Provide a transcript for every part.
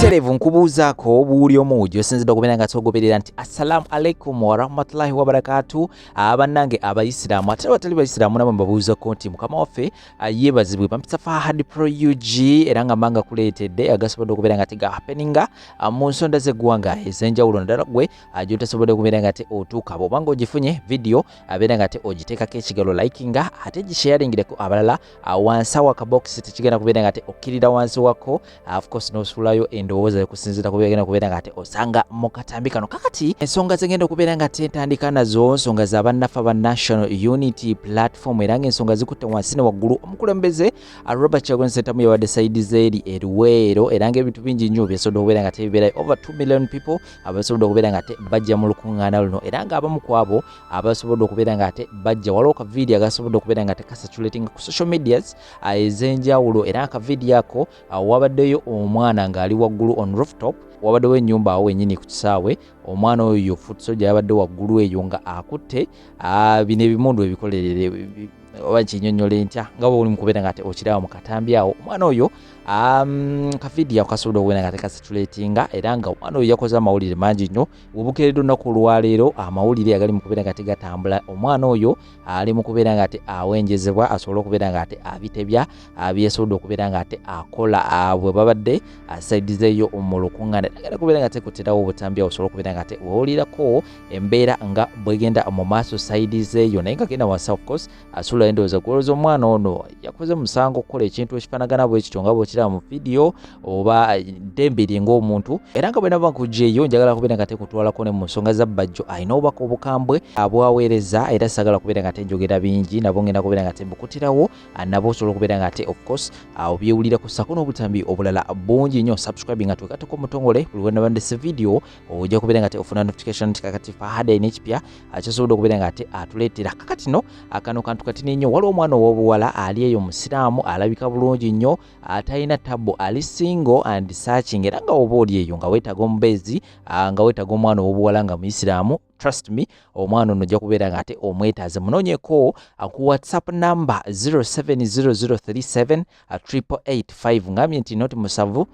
Buterevu nkubuuzaako buli omu gy'osinzidde okubeera nga togoberera nti assalamu alaikum warahmatullahi wabarakatuh. Bannange abayisiraamu ate abatali bayisiraamu nabo mbabuuzako nti mukama waffe yeebazibwe. Bampisa Fahad Pro UG era nga mbanga kuleetedde agasobodde okubeera nga tiga happeninga mu nsonda z'eggwanga ez'enjawulo naddala gwe gy'otasobodde okubeera nga te otuuka bw'obanga ogifunye video abeera nga te ogiteekako ekigalo likinga ate gisharingireko abalala wansi awo akabokisi tekigenda kubeera nga te okkirira wansi wako of course n'osuulayo endowooza okusinziira ku byagenda okubeera nga te osanga mu katambi kano. Kakati ensonga zegenda okubeera nga te ntandika nazo nsonga za bannaffe aba National Unity Platform era ng'ensonga zikutte wansi ne waggulu. Omukulembeze Robert Kyagulanyi Ssentamu yabadde sayidi zeeri e Luwero era ng'ebintu bingi nnyo byasobodde okubeera nga te bibeerayo over 2 million people abasobodde okubeera nga te bajja mu lukuŋŋaana luno era ng'abamu ku abo abasobodde okubeera nga te bajja waliwo ka video agasobodde okubeera nga te kasatulating ku social medias ez'enjawulo era ka video ako wabaddeyo omwana ng'ali waggulu on rooftop, wabaddewo ennyumba awo wennyini ku kisaawe. Omwana oyo foot soldier yabadde waggulu eyo nga akutte bino ebimundu ebikolerere oba kinyonyole ntya nga bwe oli mu kubeera nga te okiraba mu katambi awo. Omwana oyo ka video akasobodde okubeera nga te kasatulatinga era nga omwana oyo yakoze amawulire mangi nnyo. Obukeeredde olunaku olwaleero amawulire agali mu kubeera nga te gatambula. Omwana oyo ali mu kubeera nga te awenjezebwa asobole okubeera nga te abitebya byesobodde okubeera nga te akola bwe babadde asaidizeeyo mu lukuŋŋaana agenda kubeera nga te kuterawo obutambi awo osobole okubeera nga te owulirako embeera nga bwegenda mu maaso saidizeeyo naye nga genda wansi of course asula endowooza kuwolooza omwana ono yakoze musango okukola ekintu ekifaanagana bwe kityo nga bw'okiraba mu video oba ddembe ng'omuntu era nga bwena bakugyeyo njagala kubeera nga te kutwalako ne mu nsonga za bbajjo alina obubaka obukambwe bwaweereza era sagala kubeera nga te njogera bingi nabo ngenda kubeera nga te mbukutirawo nabo osobola okubeera nga te of course obyewulirako sako n'obutambi obulala bungi nnyo. Subscribe nga twekateko mutongole buli wena bandese video ojja kubeera nga te ofuna notification nti kakati Fahad ayina ekipya kyosobodde okubeera nga te atuleetera. Kakati no akano kantu katini nnyo. Waliwo omwana ow'obuwala ali eyo musiraamu alabika bulungi nnyo atalina tabo ali single and searching era nga oba oli eyo nga weetaga omubeezi nga weetaga omwana ow'obuwala nga muyisiraamu trust me omwana ono ojja kubeera nga ate omwetaaze munoonyeko ku WhatsApp number 0700378885 ngambye nti noti musanvu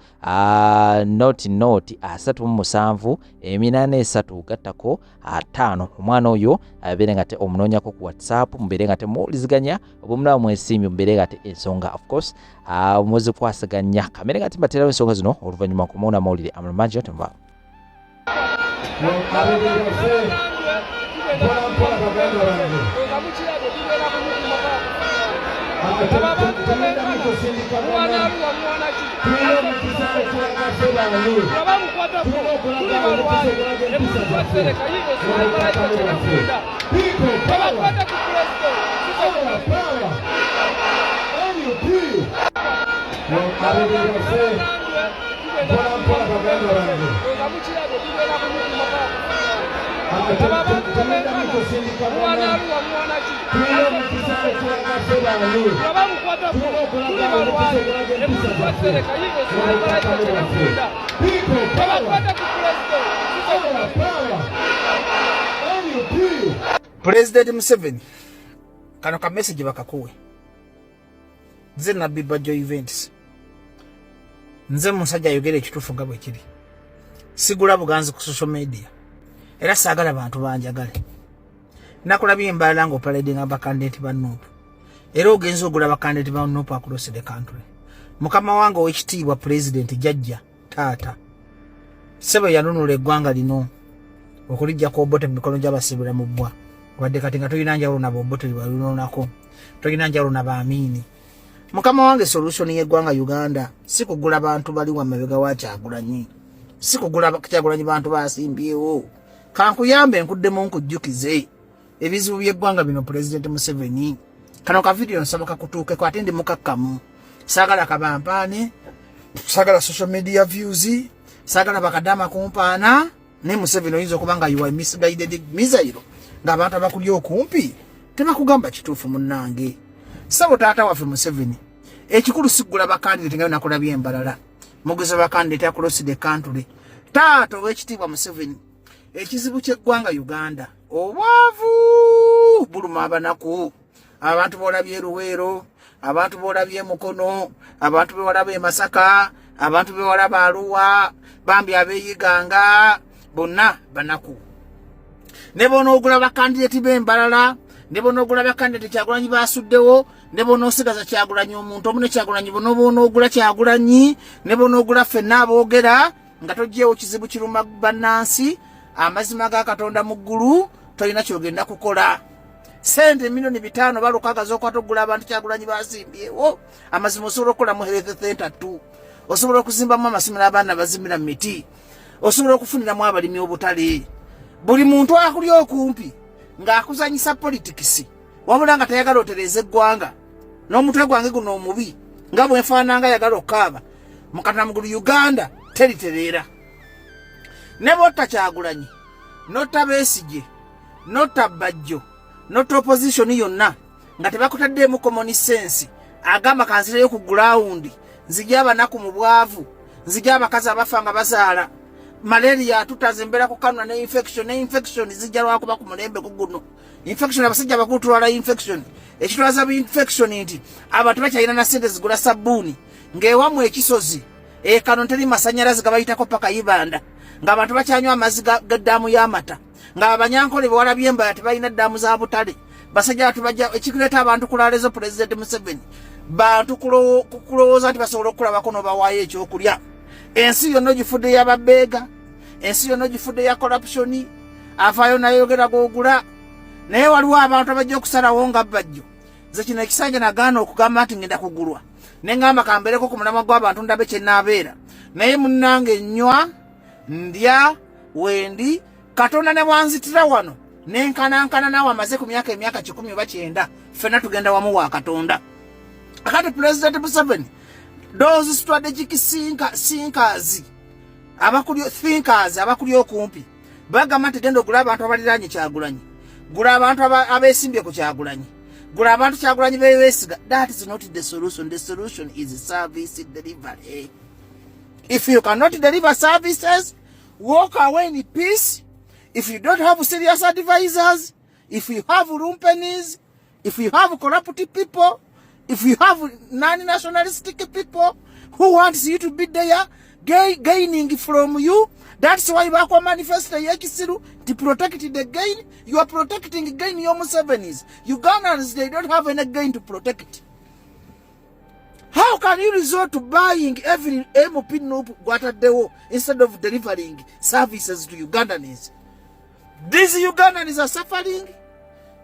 noti 37 883 gattako 5. Omwana oyo abeere nga te omunoonyako ku WhatsApp mubeere nga te muwuliziganya obumulaba mwesiimye mubeere nga te ensonga of course muzikwasaganya kamere nga te mbaterawo ensonga zino oluvannyuma kumuwona amawulire amalamangi otemba President Museveni kano ka message bakakuwe nze nabbi bajjo events nze musajja ayogera ekituufu nga bwe kiri sigula buganzi ku social media era saagala bantu banjagale nakulabye embalala nga opaledde nga bakandidate ba NUP era ogenza ogula bakandidate ba NUP across the country. Mukama wange ow'ekitiibwa president jajja taata sebe yanunula eggwanga lino okulijjako obote mu mikono gy'abasibira mu bbwa wadde kati nga tolina njawulo nabo obote libalunonako tolina njawulo n'abaamiini. Mukama wange solution y'eggwanga Uganda si kugula bantu bali wa mabega wa Kyagulanyi, si kugula Kyagulanyi bantu basimbyewo. Kankuyambe nkuddemu nkujjukize ebizibu by'eggwanga bino President Museveni. Kano ka video nsaba kakutuuke ko ate ndi mukakkamu. Saagala kabampaane, saagala social media views, saagala bakadama kumpaana ne Museveni oyinza okuba nga you are misguided missile ng'abantu abakuli okumpi tebakugamba kituufu munnange. Sabo taata waffe Museveni ekikulu sigula bakandidate nga nakulabye embalala mugeza bakandidate across the country. Taata ow'ekitiibwa Museveni ekizibu ky'eggwanga Uganda obwavu buluma abanaku, abantu boolabye Luwero, abantu boolabye Mukono, abantu boolabye Masaka, abantu boolabye Arua, bambi abeyiganga bonna banaku ne bono ogula bakandidate b'embalala ne bono ogula bakandidate Kyagulanyi basuddewo ne bono osigaza Kyagulanyi omuntu omu ne Kyagulanyi bono ogula Kyagulanyi ne bono ogula ffenna aboogera nga togyewo kizibu kiruma bannansi amazima ga Katonda mu ggulu tolina kyogenda kukola sente milioni 5 balukagaza okwata ogula abantu Kyagulanyi basimbyewo amazima osobola okukola mu health center 2 osobola okuzimbamu amasomero abaana bazimbira mu miti osobola okufuniramu abalimi obutale buli muntu akuli okumpi ng'akuzanyisa politics wabula nga tayagala otereza eggwanga n'omutwe gwange guno omubi nga bwenfaananga yagala okukaaba mu Katamagulu Uganda teritereera ne botta Kyagulanyi notta Besigye notta Bajjo notta opposition yonna nga tebakutaddeemu common sense agamba kanzireyo ku ground nzija abanaku mu bwavu nzija abakazi abafa nga bazaala malaria tutazembera ku kanwa ne infection zijja lwakuba ku mulembe guno infection abasajja bakutwala infection ekitwaza bi infection nti abantu bakyayina na sente zigula sabuni ng'ewamu ekisozi kano teri masanyalazi gabayitako paka Ibanda ng'abantu bakyanywa amazzi g'eddamu y'amata ng'abanyankole bewala byembala tebalina ddamu za butale basajja tubajja ekikuleta abantu kulalezo President Museveni bantu kulowooza nti basobola okulabako n'obawaayo ekyokulya ensi yonna gifudde y'ababeega ensi yonna gifudde ya corruption afaayo nayogera googula naye waliwo abantu abajja okusalawo nga Bajjo nze kino ekisanja nagaana okugamba nti ngenda kugulwa ne ngamba kambereko ku mulamwa gw'abantu ndabe kye naabeera naye munnange nnywa ndya wendi Katonda ne bwanzitira wano nenkanankana naawe amaze ku myaka 10 oba 9 ffenna tugenda wamu wa Katonda akati President Museveni those strategic thinkers abakuli okumpi bagamba nti genda ogula abantu abaliraanye Kyagulanyi gula abantu abesimbye ku Kyagulanyi gula abantu Kyagulanyi beesiga. That is not the solution. The solution is service delivery. If you cannot deliver services, walk away in peace. If you don't have serious advisors, if you have lumpeners, if you have corrupt people, if you have non-nationalistic people who wants you to be there gaining from you, that's why Bakwa manifesto yakisiru to protect the gain. You are protecting gain your Musevenis. Ugandans, they don't have any gain to protect. How can you resort to buying every MOP NUP Akwatiddwa instead of delivering services to Ugandans? These Ugandans are suffering.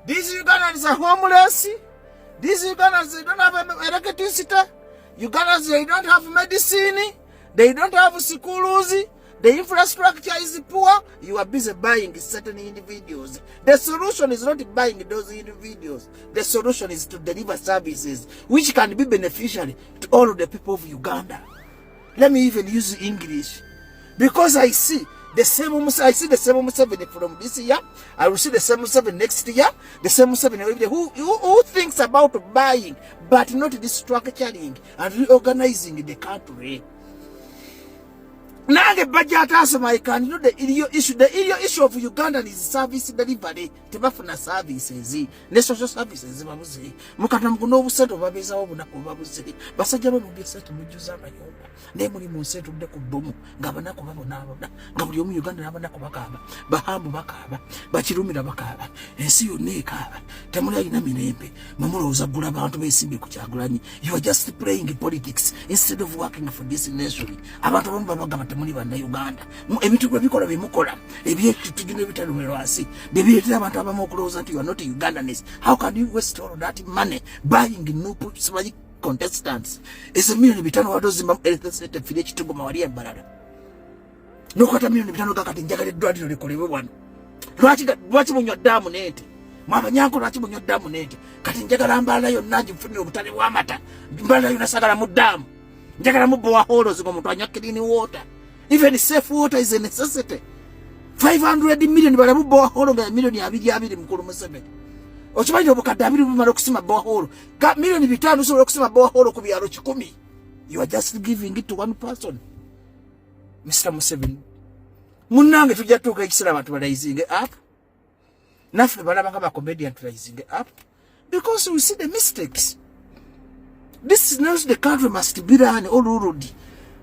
These Ugandans are homeless. These Ugandans, they don't have electricity. Ugandans, they don't have medicine. They don't have schools. The infrastructure is poor. You are busy buying certain individuals. The solution is not buying those individuals. The solution is to deliver services which can be beneficial to all of the people of Uganda. Let me even use English. Because I see the same Museveni from this year. I will see the same Museveni next year. The same Museveni who thinks about buying, but not restructuring and reorganizing the country. Nange budget asoma can you know the issue of Uganda is service delivery. Tebafuna services ne social services babuze mukata mukuno obuseto babeza obunako babuze basajja babuge seto mujuza amayumba ne muri mu seto de ku bomu ngabana ko babona abona ngabuli omu Uganda nabana ko bakaba bahambu bakaba bakirumira bakaba ensi yone ekaba temuli alina mirembe mamuloza gula abantu besimbe ku Kyagulanyi. You are just playing politics instead of working for this nation. Abantu bamwe babagamba temuli bana Uganda ebintu bikola bimukola ebyetu tujune bitalumirwasi bebiyetera abantu abamu okuloza nti you are not Ugandans. How can you waste all that money buying NUP contestants? It's a million bitano wadozimba electricity file kitugoma wali embalala nokata million bitano kakati njagala eddwaliro likolebwe wano. Lwaki munywa ddamu nente mwabanyanko lwaki munywa ddamu nente kati njagala mbala yonna ngifunire obutale bw'amata mbala yonna sagala mu ddamu njagala mu borehole zingo omuntu anywa clean water. Even safe water is a necessity. 500 million balabu borehole nga milioni 2 mukulu Museveni. Okimanyi obukadde 2 bumala okusima borehole ka milioni 5 osobola okusima borehole ku byalo 10. You are just giving it to one person. Mr. Museveni munnange tujja tuuka ekisera abantu balayizinge up naffe balabanga ba comedian tulayizinge up because we see the mistakes. This is not the country must be run or ruled.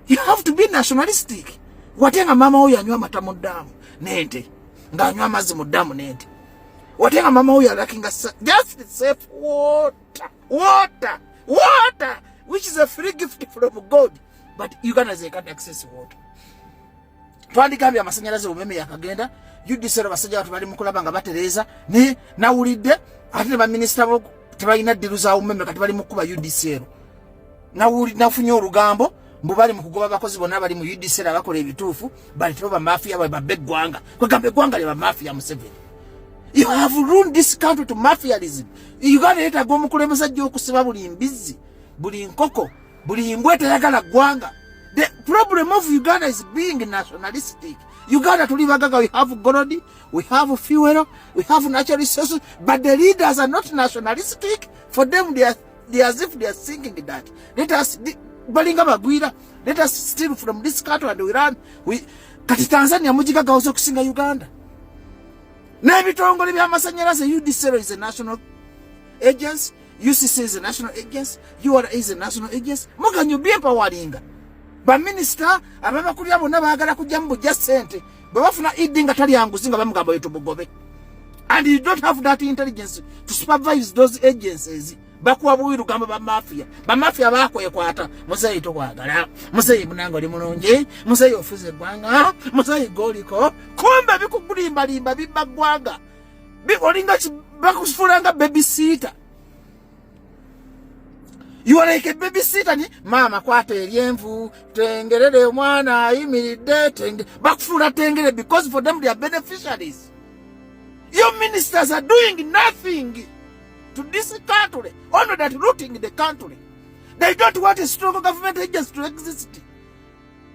You have to be nationalistic. watenga mama oyo anywa amata mu ddamu n'ente ng'anywa amazzi mu ddamu n'ente watenga mama oyo alakinga just safe water which is a free gift from God, but Uganda they can't access water. Twandikambye amasanyalaze umeme yakagenda judiciary basajja watu bali mukulaba nga batereza ne nawulidde ate ne baminister bo tebalina ddiru za umeme kati bali mukuba UDCR nafunye olugambo mbu bali mukugoba abakozi bonna bali mu UDCR abakola ebituufu bali teba mafia babbe eggwanga kwegambe eggwanga lye bamafia Museveni. You have ruined this country to mafialism. Uganda yetaaga omukulembeze ajja okusiba buli mbizi buli nkoko buli mbwa teyagala ggwanga. The problem of Uganda is being nationalistic. Uganda tuli bagaga, we have gold, we have fuel, we have natural resources, but the leaders are not nationalistic. For them, they are as if they are thinking that. Let us balinga bagwira. Let us steal from this country and we run. Kati Tanzania mujigaga ozo kusinga Uganda. Nebitongole byamasanyalaze UDCR is a national agency. UCC is a national agency. URA is a national agency. Muganyu byepa walinga. Ba minister ababa kulya bonna baagala kujja mu budget sente babafuna idinga tali yangu singa bamugamba yetu bugobe, and you don't have that intelligence to supervise those agencies. Bakuwa buwiru gamba ba mafia bakwekwata muzeyi tokwagala muzeyi munango li mulungi muzeyi ofuze gwanga muzeyi goliko kumbe bikugulimba limba bibagwanga bikolinga bakufulanga babysitter. You are like a babysitter ni mama kwata eryenvu tengerere omwana ayimiridde bakufula tengere because for them they are beneficiaries. Your ministers are doing nothing to this country, only that looting the country. They don't want a strong government agency to exist.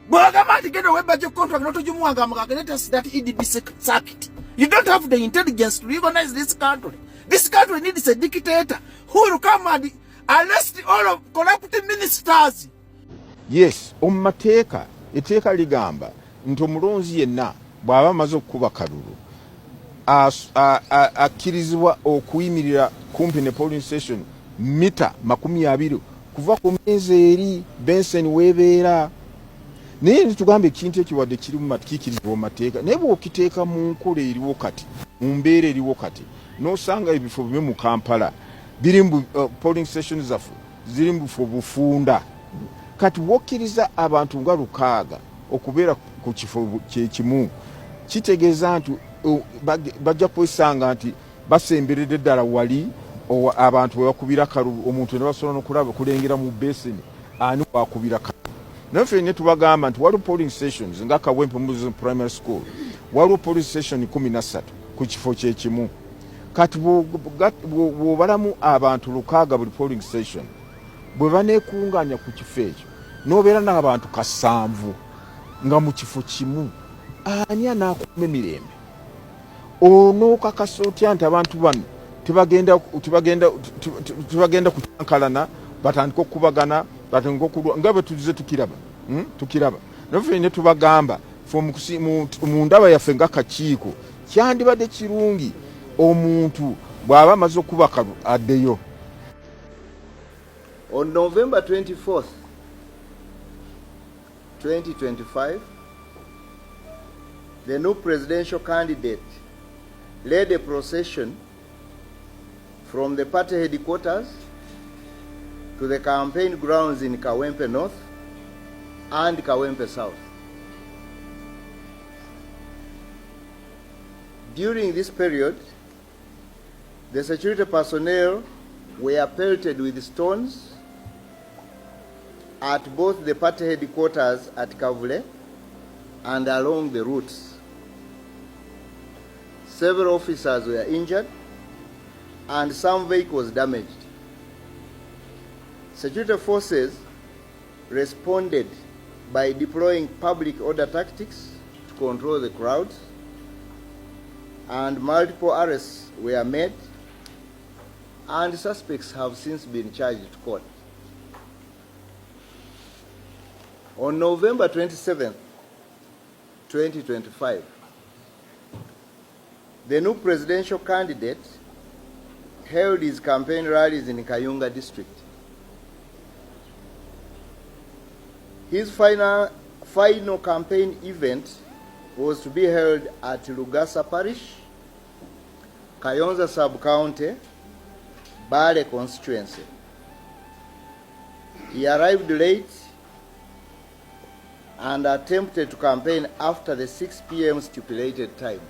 Bogamati get away budget contract not to let us that EDB circuit. You don't have the intelligence to recognize this country. This country needs a dictator who will come and arrest all of corrupt ministers. Yes, mateeka eteeka ligamba nti omulonzi yenna bw'aba amaze okukuba kalulu akkirizibwa okuyimirira kumpi ne polling station mita 20 kuva ku meezi eri Benson weebeera. Naye nitugambe ekintu ekiwadde kiri mu kiikirizibwa mu mateeka naye bw'okiteeka mu nkola eriwo kati mu mbeera eriwo kati n'osanga ebifo bimu mu Kampala biri mu polling stations zaffe ziri mu bufunda kati wokkiriza abantu nga 600 okubeera ku kifo kyekimu kitegeeza nti bajja kwesanga nti basemberedde ddala wali abantu bwe bakubira kalulu omuntu ne basobola n'okulaba kulengera mu beseni ani wakubira kalulu. Naye ffenna tubagamba nti waliwo polling stations nga Kawempe Muslim Primary School waliwo polling station 13 ku kifo kyekimu. Kati bw'obalamu abantu 600 buli polling station bwe baneekunganya ku kifo ekyo n'obeera n'abantu 7 nga mu kifo kimu ani anaakuma emirembe? Onookakasa otya nti abantu bano tebagenda kucankalana batandika okubagana batandika okulwa nga bwe tulize tukiraba. Naye ffenna tubagamba mu ndaba yaffe nga kakiiko kyandibadde kirungi omuntu bw'aba amaze okuba kalu addeyo. On November 24th, 2025, the new presidential candidate led a procession from the party headquarters to the campaign grounds in Kawempe North and Kawempe South. During this period, the security personnel were pelted with stones at both the party headquarters at Kavule and along the routes. Several officers were injured and some vehicles damaged. Security forces responded by deploying public order tactics to control the crowds, and multiple arrests were made, and suspects have since been charged to court. On November 27, 2025, the new presidential candidate held his campaign rallies in Kayunga district. His final final campaign event was to be held at Lugasa Parish, Kayonza Sub-County, Bale constituency. He arrived late and attempted to campaign after the 6 p.m. stipulated time.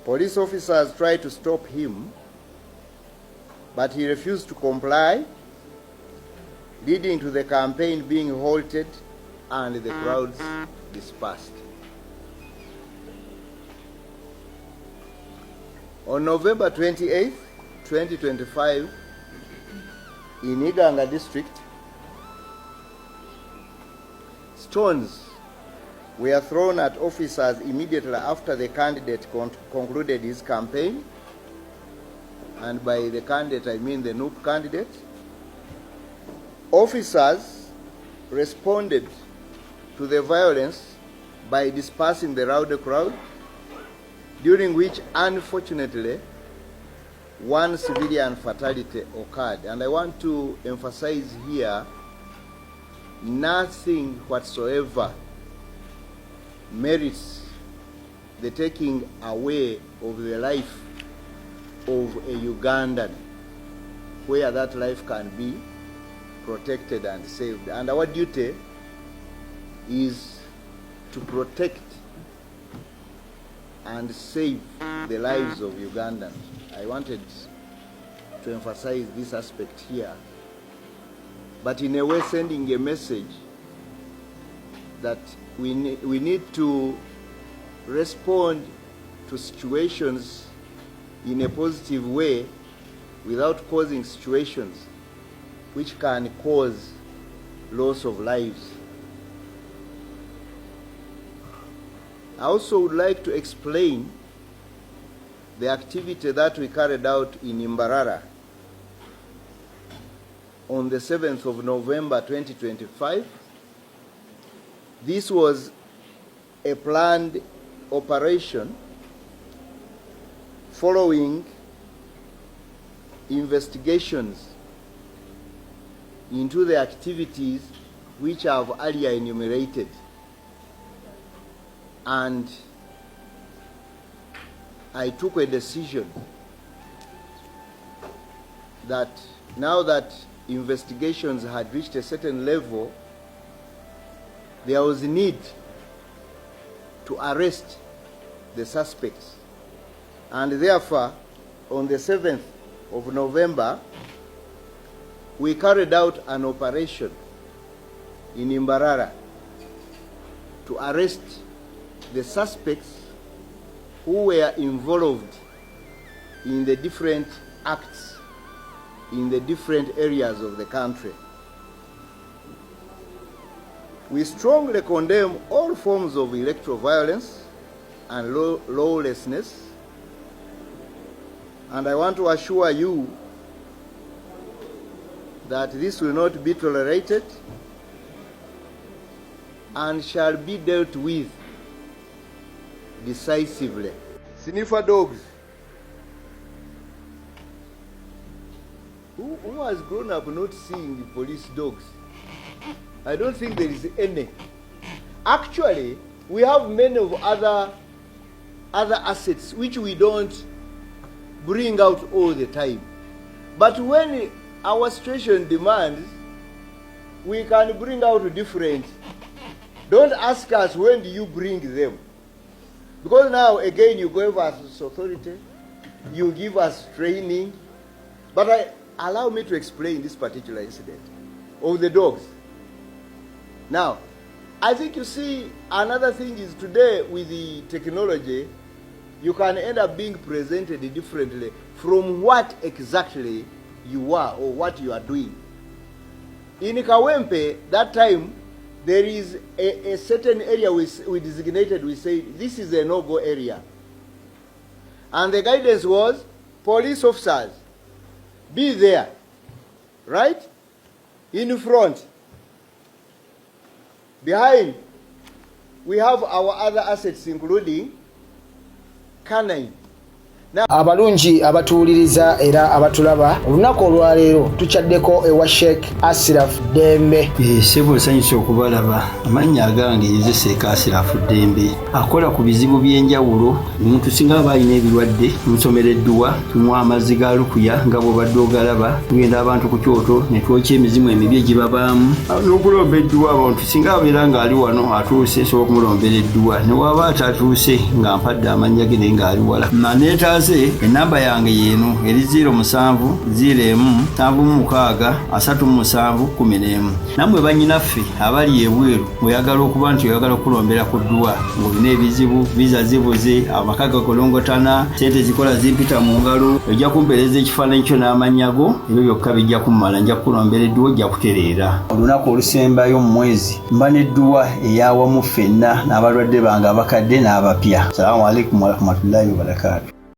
Police officers tried to stop him, but he refused to comply, leading to the campaign being halted and the crowds dispersed. On November 28, 2025, in Iganga district, stones were thrown at officers immediately after the candidate concluded his campaign. And by the candidate, I mean the NUP candidate. Officers responded to the violence by dispersing the rowdy crowd, during which, unfortunately, one civilian fatality occurred. And I want to emphasize here, nothing whatsoever merits the taking away of the life of a Ugandan, where that life can be protected and saved. And our duty is to protect and save the lives of Ugandans. I wanted to emphasize this aspect here, but in a way sending a message that we need to respond to situations in a positive way without causing situations which can cause loss of lives. I also would like to explain the activity that we carried out in Imbarara on the 7th of November 2025. This was a planned operation following investigations into the activities which I have earlier enumerated. And I took a decision that now that investigations had reached a certain level, there was a need to arrest the suspects. And therefore, on the 7th of November, we carried out an operation in Imbarara to arrest the suspects who were involved in the different acts in the different areas of the country. We strongly condemn all forms of electoral violence and lawlessness, and I want to assure you that this will not be tolerated and shall be dealt with decisively. Sniffer dogs. Who has grown up not seeing the police dogs? I don't think there is any. Actually, we have many of other assets which we don't bring out all the time. But when our situation demands, we can bring out different. Don't ask us when do you bring them. Because now, again, you give us authority, you give us training. But allow me to explain this particular incident of the dogs. Now, I think you see, another thing is today with the technology, you can end up being presented differently from what exactly you are or what you are doing. In Kawempe, that time, there is a certain area we designated, we say, this is a no-go area. And the guidance was, police officers, be there, right? In front. Behind, we have our other assets, including canine. Abalungi abatuuliriza era abatulaba olunaku olwaleero tukyaddeko ewa Sheikh Ashraf Dembe. Sebo nsanyusa okubalaba. Amannya agange nze Sheikh Ashraf Dembe. Akola ku bizibu by'enjawulo. Omuntu singa aba alina ebirwadde Bimusobeddwa tunywa amazzi ga lukuya nga bw'obadde ogalaba. Tugenda abantu ku kyoto ne twokya emizimu emibi egibabaamu. N'okulomba edduwa abantu singa abeera ng'ali wano atuuse sobola okumulombera edduwa. Ne waba atatuuse nga mpadde amannya ge naye ng'ali wala. Enamba yange yeno eri 0707363711. Namwe bannyinaffe abali ebweru oyagala okuba nti oyagala okulombera ku dduwa ng'olina ebizibu viza zibuze amaka gakolongotana sente zikola zimpita mu ngalo ojja kumpeereza ekifaananyi kyo n'amanyago ebyo byokka bijja kummala nja kulombera edduwa ojja kutereera. Olunaku olusembayo mu mwezi mba n'edduwa eyawamu ffenna n'abalwadde bange abakadde n'abapya. Salaamu alaikum warahmatullahi wabarakatuh.